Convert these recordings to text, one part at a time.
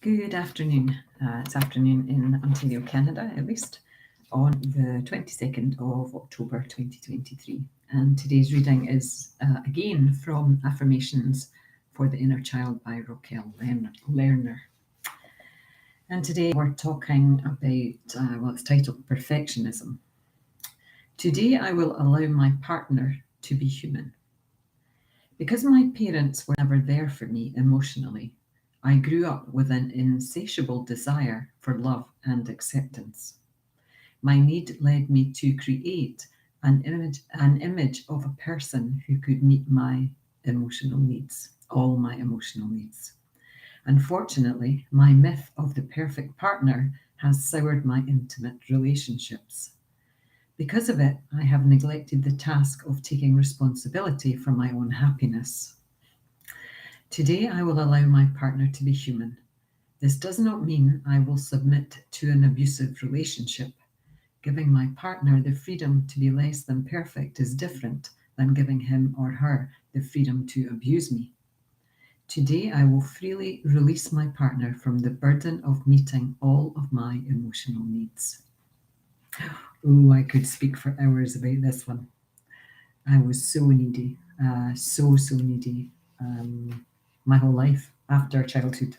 Good afternoon. It's afternoon in Ontario, Canada, at least, on the 22nd of October 2023. And today's reading is again from Affirmations for the Inner Child by Rokelle Lerner. And today we're talking about, it's titled Perfectionism. Today I will allow my partner to be human. Because my parents were never there for me emotionally, I grew up with an insatiable desire for love and acceptance. My need led me to create an image of a person who could meet my emotional needs, all my emotional needs. Unfortunately, my myth of the perfect partner has soured my intimate relationships. Because of it, I have neglected the task of taking responsibility for my own happiness. Today, I will allow my partner to be human. This does not mean I will submit to an abusive relationship. Giving my partner the freedom to be less than perfect is different than giving him or her the freedom to abuse me. Today, I will freely release my partner from the burden of meeting all of my emotional needs. Oh, I could speak for hours about this one. I was so needy, so needy my whole life after childhood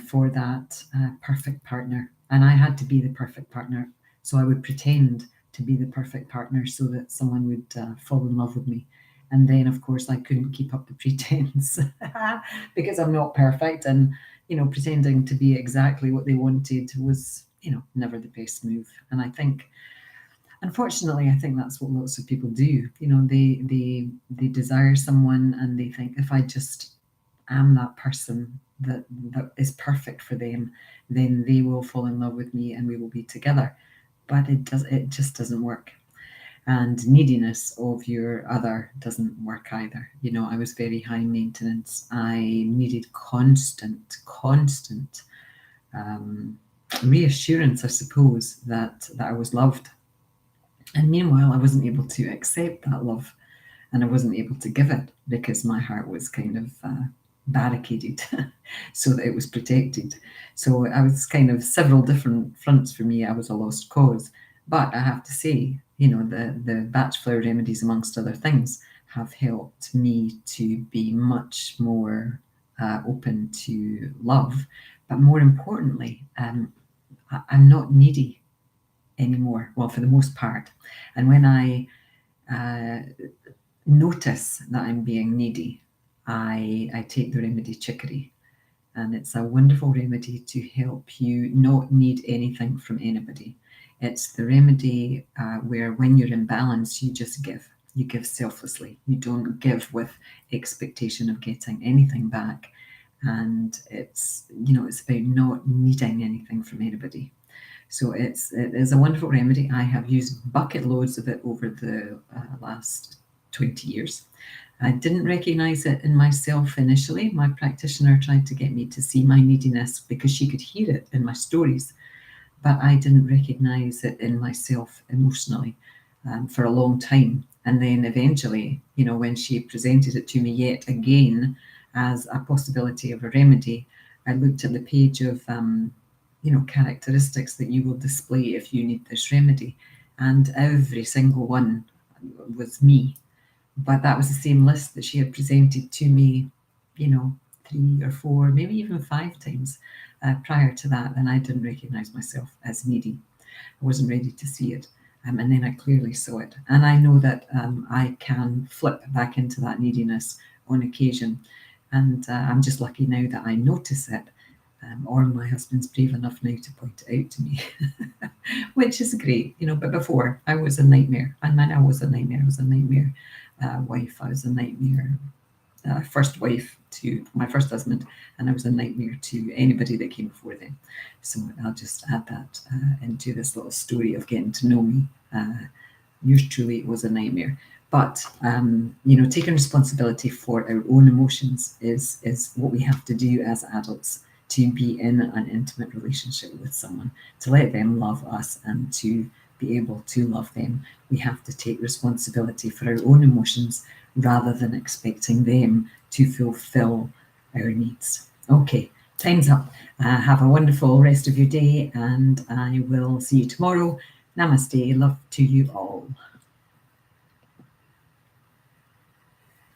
for that perfect partner. And I had to be the perfect partner. So I would pretend to be the perfect partner so that someone would fall in love with me. And then, of course, I couldn't keep up the pretense because I'm not perfect. And, pretending to be exactly what they wanted was, never the best move. And unfortunately, I think that's what lots of people do. They desire someone and they think, if I just am that person that is perfect for them, then they will fall in love with me and we will be together. But it just doesn't work. And neediness of your other doesn't work either. I was very high maintenance. I needed constant reassurance, I suppose, that I was loved. And meanwhile, I wasn't able to accept that love, and I wasn't able to give it because my heart was kind of barricaded so that it was protected. So I was kind of several different fronts for me. I was a lost cause. But I have to say, the Bach flower remedies, amongst other things, have helped me to be much more open to love. But more importantly, I'm not needy anymore, well, for the most part. And when I notice that I'm being needy, I take the remedy chicory. And it's a wonderful remedy to help you not need anything from anybody. It's the remedy where when you're in balance, you just give. You give selflessly. You don't give with expectation of getting anything back. And it's about not needing anything from anybody. So it is a wonderful remedy. I have used bucket loads of it over the last 20 years. I didn't recognize it in myself initially. My practitioner tried to get me to see my neediness because she could hear it in my stories, but I didn't recognize it in myself emotionally for a long time. And then eventually, when she presented it to me yet again as a possibility of a remedy, I looked at the page of characteristics that you will display if you need this remedy. And every single one was me. But that was the same list that she had presented to me, 3 or 4, maybe even 5 times prior to that. And I didn't recognize myself as needy. I wasn't ready to see it. And then I clearly saw it. And I know that I can flip back into that neediness on occasion. And I'm just lucky now that I notice it. Or my husband's brave enough now to point it out to me, which is great, but before I was a nightmare. I was a nightmare. I was a nightmare wife. I was a nightmare first wife to my first husband, and I was a nightmare to anybody that came before them. So I'll just add that into this little story of getting to know me. Yours truly was a nightmare. But, taking responsibility for our own emotions is what we have to do as adults to be in an intimate relationship with someone, to let them love us and to be able to love them. We have to take responsibility for our own emotions rather than expecting them to fulfill our needs. Okay, time's up. Have a wonderful rest of your day, and I will see you tomorrow. Namaste. Love to you all.